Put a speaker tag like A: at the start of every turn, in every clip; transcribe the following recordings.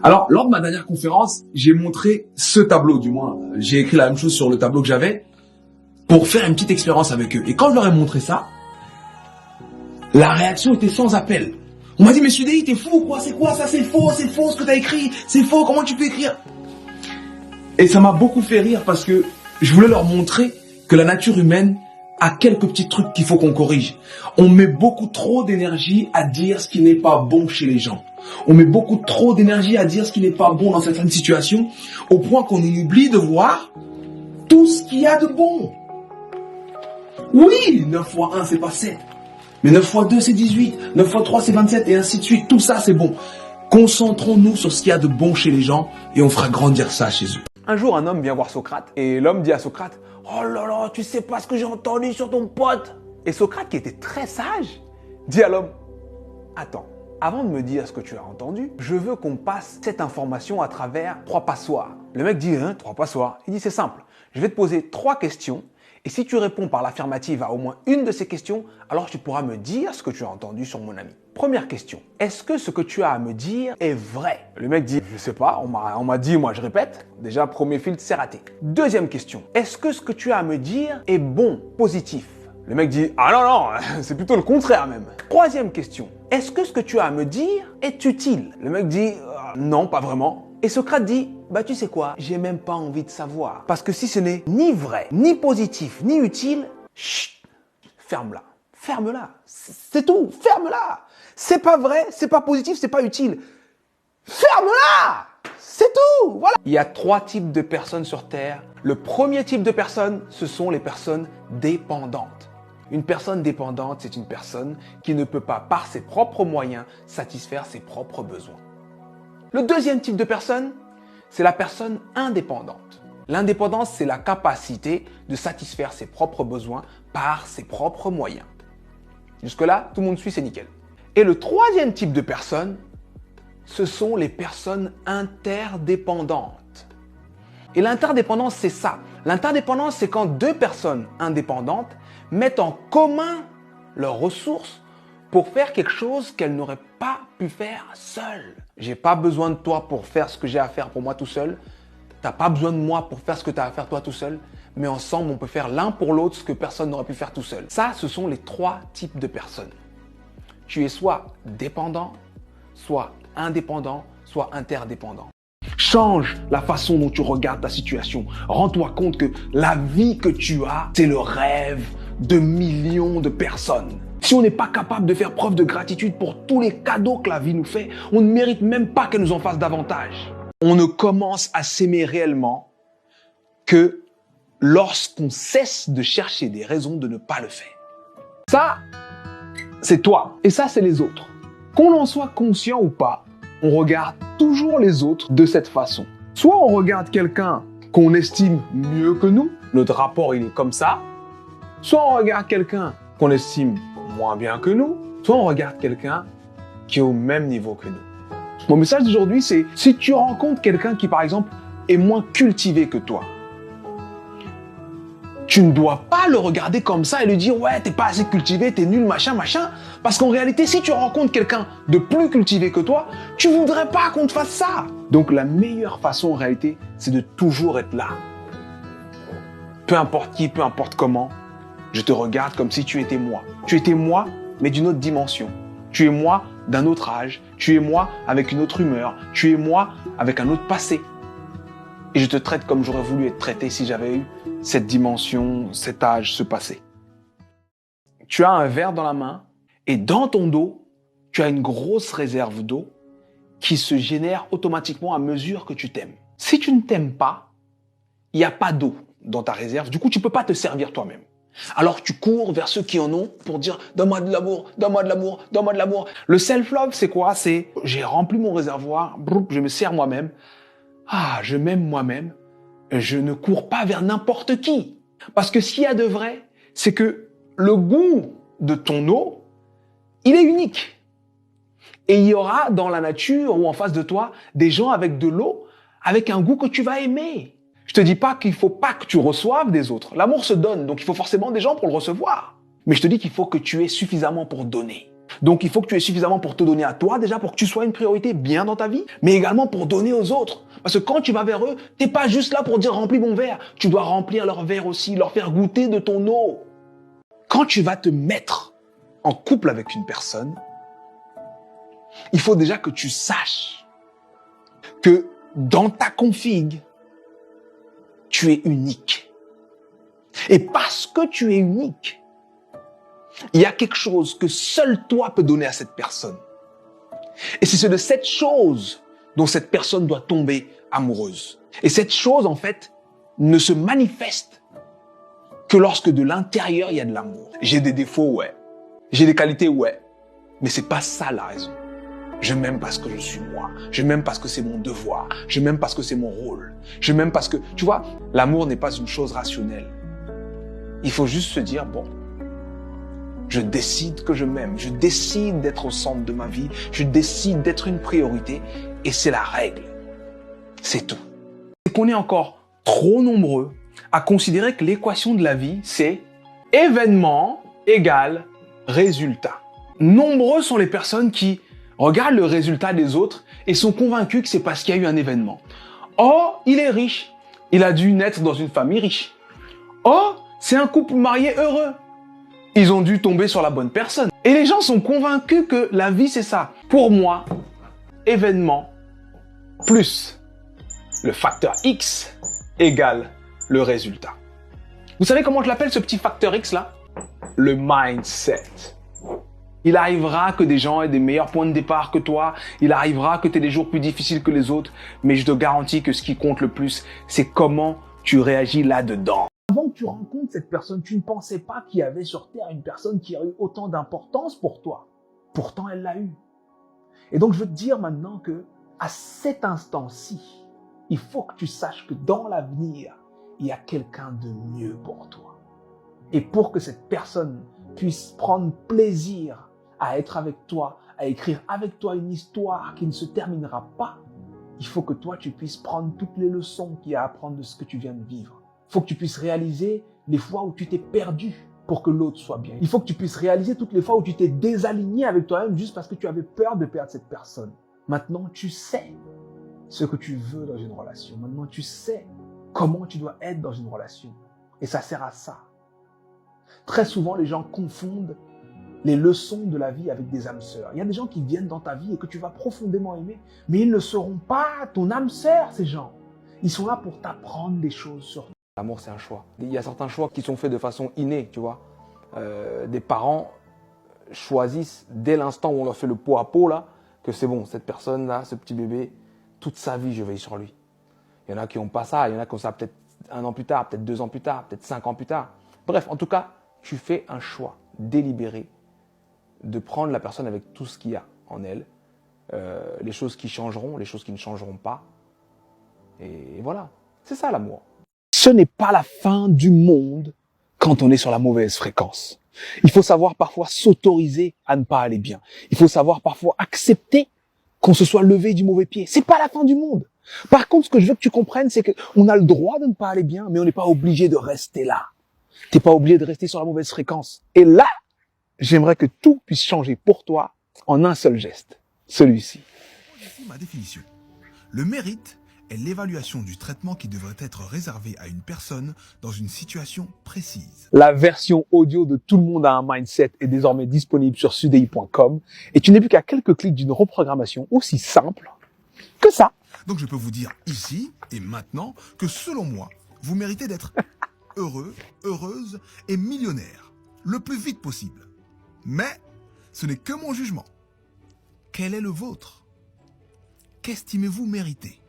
A: Alors, lors de ma dernière conférence, j'ai montré ce tableau, du moins, j'ai écrit la même chose sur le tableau que j'avais pour faire une petite expérience avec eux. Et quand je leur ai montré ça, la réaction était sans appel. On m'a dit, mais Sudei, t'es fou, quoi, c'est quoi ça, c'est faux ce que t'as écrit, c'est faux, comment tu peux écrire? Et ça m'a beaucoup fait rire parce que je voulais leur montrer que la nature humaine a quelques petits trucs qu'il faut qu'on corrige. On met beaucoup trop d'énergie à dire ce qui n'est pas bon chez les gens. On met beaucoup trop d'énergie à dire ce qui n'est pas bon dans certaines situations, au point qu'on oublie de voir tout ce qu'il y a de bon. Oui, 9 fois 1, c'est pas 7. Mais 9 fois 2, c'est 18. 9 fois 3, c'est 27, et ainsi de suite. Tout ça, c'est bon. Concentrons-nous sur ce qu'il y a de bon chez les gens et on fera grandir ça chez eux.
B: Un jour, un homme vient voir Socrate et l'homme dit à Socrate « Oh là là, tu sais pas ce que j'ai entendu sur ton pote !» Et Socrate, qui était très sage, dit à l'homme « Attends, avant de me dire ce que tu as entendu, je veux qu'on passe cette information à travers 3 passoires. » Le mec dit « Hein, 3 passoires ?» Il dit « C'est simple, je vais te poser 3 questions et si tu réponds par l'affirmative à au moins une de ces questions, alors tu pourras me dire ce que tu as entendu sur mon ami. » Première question, est-ce que ce que tu as à me dire est vrai? Le mec dit, je sais pas, on m'a dit, moi je répète. Déjà, premier filtre, c'est raté. Deuxième question, est-ce que ce que tu as à me dire est bon, positif? Le mec dit, ah non, non, c'est plutôt le contraire même. Troisième question, est-ce que ce que tu as à me dire est utile? Le mec dit, non, pas vraiment. Et Socrate dit, bah tu sais quoi, j'ai même pas envie de savoir. Parce que si ce n'est ni vrai, ni positif, ni utile, chut, ferme-la. Ferme-la. C'est tout, ferme-la. C'est pas vrai, c'est pas positif, c'est pas utile. Ferme-la! C'est tout! Voilà! Il y a 3 types de personnes sur Terre. Le premier type de personnes, ce sont les personnes dépendantes. Une personne dépendante, c'est une personne qui ne peut pas, par ses propres moyens, satisfaire ses propres besoins. Le deuxième type de personne, c'est la personne indépendante. L'indépendance, c'est la capacité de satisfaire ses propres besoins par ses propres moyens. Jusque-là, tout le monde suit, c'est nickel. Et le troisième type de personnes, ce sont les personnes interdépendantes. Et l'interdépendance, c'est ça. L'interdépendance, c'est quand 2 personnes indépendantes mettent en commun leurs ressources pour faire quelque chose qu'elles n'auraient pas pu faire seules. J'ai pas besoin de toi pour faire ce que j'ai à faire pour moi tout seul. T'as pas besoin de moi pour faire ce que tu as à faire toi tout seul. Mais ensemble, on peut faire l'un pour l'autre ce que personne n'aurait pu faire tout seul. Ça, ce sont les 3 types de personnes. Tu es soit dépendant, soit indépendant, soit interdépendant. Change la façon dont tu regardes ta situation. Rends-toi compte que la vie que tu as, c'est le rêve de millions de personnes. Si on n'est pas capable de faire preuve de gratitude pour tous les cadeaux que la vie nous fait, on ne mérite même pas qu'elle nous en fasse davantage. On ne commence à s'aimer réellement que lorsqu'on cesse de chercher des raisons de ne pas le faire. Ça, c'est toi. Et ça, c'est les autres. Qu'on en soit conscient ou pas, on regarde toujours les autres de cette façon. Soit on regarde quelqu'un qu'on estime mieux que nous, notre rapport il est comme ça. Soit on regarde quelqu'un qu'on estime moins bien que nous. Soit on regarde quelqu'un qui est au même niveau que nous. Mon message d'aujourd'hui, c'est si tu rencontres quelqu'un qui, par exemple, est moins cultivé que toi, tu ne dois pas le regarder comme ça et lui dire « Ouais, t'es pas assez cultivé, t'es nul, machin, machin. » Parce qu'en réalité, si tu rencontres quelqu'un de plus cultivé que toi, tu voudrais pas qu'on te fasse ça. Donc la meilleure façon en réalité, c'est de toujours être là. Peu importe qui, peu importe comment, je te regarde comme si tu étais moi. Tu étais moi, mais d'une autre dimension. Tu es moi d'un autre âge. Tu es moi avec une autre humeur. Tu es moi avec un autre passé. Et je te traite comme j'aurais voulu être traité si j'avais eu cette dimension, cet âge, ce passé. Tu as un verre dans la main et dans ton dos, tu as une grosse réserve d'eau qui se génère automatiquement à mesure que tu t'aimes. Si tu ne t'aimes pas, il n'y a pas d'eau dans ta réserve. Du coup, tu ne peux pas te servir toi-même. Alors tu cours vers ceux qui en ont pour dire « Donne-moi de l'amour, donne-moi de l'amour, donne-moi de l'amour ». Le self-love, c'est quoi? C'est j'ai rempli mon réservoir, je me sers moi-même. Ah, je m'aime moi-même. Je ne cours pas vers n'importe qui. Parce que s'il y a de vrai, c'est que le goût de ton eau, il est unique. Et il y aura dans la nature ou en face de toi des gens avec de l'eau, avec un goût que tu vas aimer. Je te dis pas qu'il faut pas que tu reçoives des autres. L'amour se donne, donc il faut forcément des gens pour le recevoir. Mais je te dis qu'il faut que tu aies suffisamment pour donner. Donc, il faut que tu aies suffisamment pour te donner à toi, déjà pour que tu sois une priorité bien dans ta vie, mais également pour donner aux autres. Parce que quand tu vas vers eux, t'es pas juste là pour dire remplis mon verre. Tu dois remplir leur verre aussi, leur faire goûter de ton eau. Quand tu vas te mettre en couple avec une personne, il faut déjà que tu saches que dans ta config, tu es unique. Et parce que tu es unique, il y a quelque chose que seul toi peux donner à cette personne. Et c'est de cette chose dont cette personne doit tomber amoureuse. Et cette chose, en fait, ne se manifeste que lorsque de l'intérieur, il y a de l'amour. J'ai des défauts, ouais. J'ai des qualités, ouais. Mais c'est pas ça la raison. Je m'aime parce que je suis moi. Je m'aime parce que c'est mon devoir. Je m'aime parce que c'est mon rôle. Je m'aime parce que, tu vois, l'amour n'est pas une chose rationnelle. Il faut juste se dire, bon, je décide que je m'aime. Je décide d'être au centre de ma vie. Je décide d'être une priorité. Et c'est la règle. C'est tout. C'est qu'on est encore trop nombreux à considérer que l'équation de la vie, c'est événement égale résultat. Nombreux sont les personnes qui regardent le résultat des autres et sont convaincus que c'est parce qu'il y a eu un événement. Oh, il est riche. Il a dû naître dans une famille riche. Oh, c'est un couple marié heureux. Ils ont dû tomber sur la bonne personne. Et les gens sont convaincus que la vie, c'est ça. Pour moi, événement plus le facteur X égale le résultat. Vous savez comment je l'appelle ce petit facteur X là? Le mindset. Il arrivera que des gens aient des meilleurs points de départ que toi. Il arrivera que tu aies des jours plus difficiles que les autres. Mais je te garantis que ce qui compte le plus, c'est comment tu réagis là-dedans. Avant que tu rencontres cette personne, tu ne pensais pas qu'il y avait sur Terre une personne qui a eu autant d'importance pour toi. Pourtant, elle l'a eu. Et donc, je veux te dire maintenant que à cet instant-ci, il faut que tu saches que dans l'avenir, il y a quelqu'un de mieux pour toi. Et pour que cette personne puisse prendre plaisir à être avec toi, à écrire avec toi une histoire qui ne se terminera pas, il faut que toi, tu puisses prendre toutes les leçons qu'il y a à apprendre de ce que tu viens de vivre. Il faut que tu puisses réaliser les fois où tu t'es perdu pour que l'autre soit bien. Il faut que tu puisses réaliser toutes les fois où tu t'es désaligné avec toi-même juste parce que tu avais peur de perdre cette personne. Maintenant, tu sais ce que tu veux dans une relation. Maintenant, tu sais comment tu dois être dans une relation. Et ça sert à ça. Très souvent, les gens confondent les leçons de la vie avec des âmes sœurs. Il y a des gens qui viennent dans ta vie et que tu vas profondément aimer, mais ils ne seront pas ton âme sœur, ces gens. Ils sont là pour t'apprendre des choses sur toi.
C: L'amour, c'est un choix. Il y a certains choix qui sont faits de façon innée, tu vois. Des parents choisissent dès l'instant où on leur fait le pot à pot, là, que c'est bon, cette personne-là, ce petit bébé, toute sa vie, je veille sur lui. Il y en a qui n'ont pas ça, il y en a qui ont ça peut-être 1 an plus tard, peut-être 2 ans plus tard, peut-être 5 ans plus tard. Bref, en tout cas, tu fais un choix délibéré de prendre la personne avec tout ce qu'il y a en elle, les choses qui changeront, les choses qui ne changeront pas. Et voilà, c'est ça l'amour.
B: Ce n'est pas la fin du monde quand on est sur la mauvaise fréquence. Il faut savoir parfois s'autoriser à ne pas aller bien. Il faut savoir parfois accepter qu'on se soit levé du mauvais pied. C'est pas la fin du monde. Par contre, ce que je veux que tu comprennes, c'est qu'on a le droit de ne pas aller bien, mais on n'est pas obligé de rester là. T'es pas obligé de rester sur la mauvaise fréquence. Et là, j'aimerais que tout puisse changer pour toi en un seul geste. Celui-ci.
D: Voici ma définition. Le mérite est l'évaluation du traitement qui devrait être réservé à une personne dans une situation précise.
B: La version audio de Tout le monde a un mindset est désormais disponible sur sudei.com et tu n'es plus qu'à quelques clics d'une reprogrammation aussi simple que ça.
D: Donc je peux vous dire ici et maintenant que selon moi, vous méritez d'être heureux, heureuse et millionnaire le plus vite possible. Mais ce n'est que mon jugement. Quel est le vôtre? Qu'estimez-vous mériter?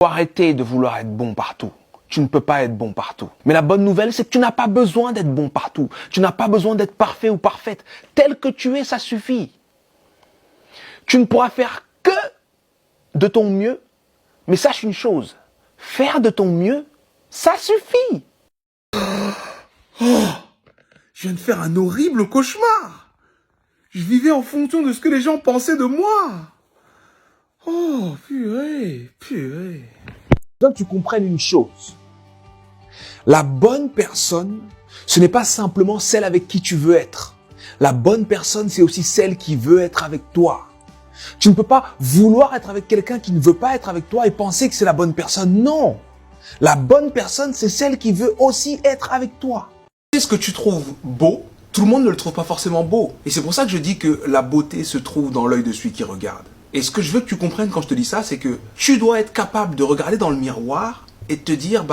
B: Faut arrêter de vouloir être bon partout. Tu ne peux pas être bon partout. Mais la bonne nouvelle, c'est que tu n'as pas besoin d'être bon partout. Tu n'as pas besoin d'être parfait ou parfaite. Tel que tu es, ça suffit. Tu ne pourras faire que de ton mieux. Mais sache une chose, faire de ton mieux, ça suffit.
D: Je viens de faire un horrible cauchemar. Je vivais en fonction de ce que les gens pensaient de moi. Oh, purée.
B: Je veux que tu comprennes une chose. La bonne personne, ce n'est pas simplement celle avec qui tu veux être.
A: La bonne personne, c'est aussi celle qui veut être avec toi. Tu ne peux pas vouloir être avec quelqu'un qui ne veut pas être avec toi et penser que c'est la bonne personne. Non. La bonne personne, c'est celle qui veut aussi être avec toi. Ce que tu trouves beau, tout le monde ne le trouve pas forcément beau. Et c'est pour ça que je dis que la beauté se trouve dans l'œil de celui qui regarde. Et ce que je veux que tu comprennes quand je te dis ça, c'est que tu dois être capable de regarder dans le miroir et de te dire,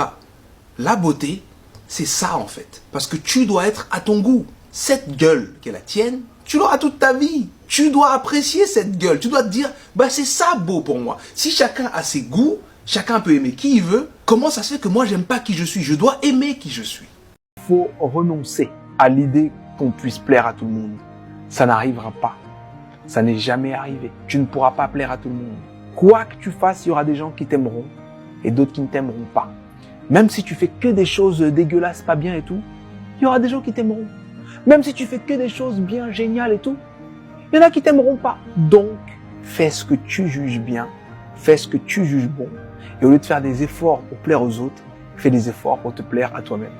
A: la beauté, c'est ça en fait. Parce que tu dois être à ton goût. Cette gueule qui est la tienne, tu l'auras toute ta vie. Tu dois apprécier cette gueule. Tu dois te dire, c'est ça beau pour moi. Si chacun a ses goûts, chacun peut aimer qui il veut, comment ça se fait que moi j'aime pas qui je suis? Je dois aimer qui je suis.
C: Il faut renoncer à l'idée qu'on puisse plaire à tout le monde. Ça n'arrivera pas. Ça n'est jamais arrivé. Tu ne pourras pas plaire à tout le monde. Quoi que tu fasses, il y aura des gens qui t'aimeront et d'autres qui ne t'aimeront pas. Même si tu fais que des choses dégueulasses, pas bien et tout, il y aura des gens qui t'aimeront. Même si tu fais que des choses bien géniales et tout, il y en a qui t'aimeront pas. Donc, fais ce que tu juges bien, fais ce que tu juges bon. Et au lieu de faire des efforts pour plaire aux autres, fais des efforts pour te plaire à toi-même.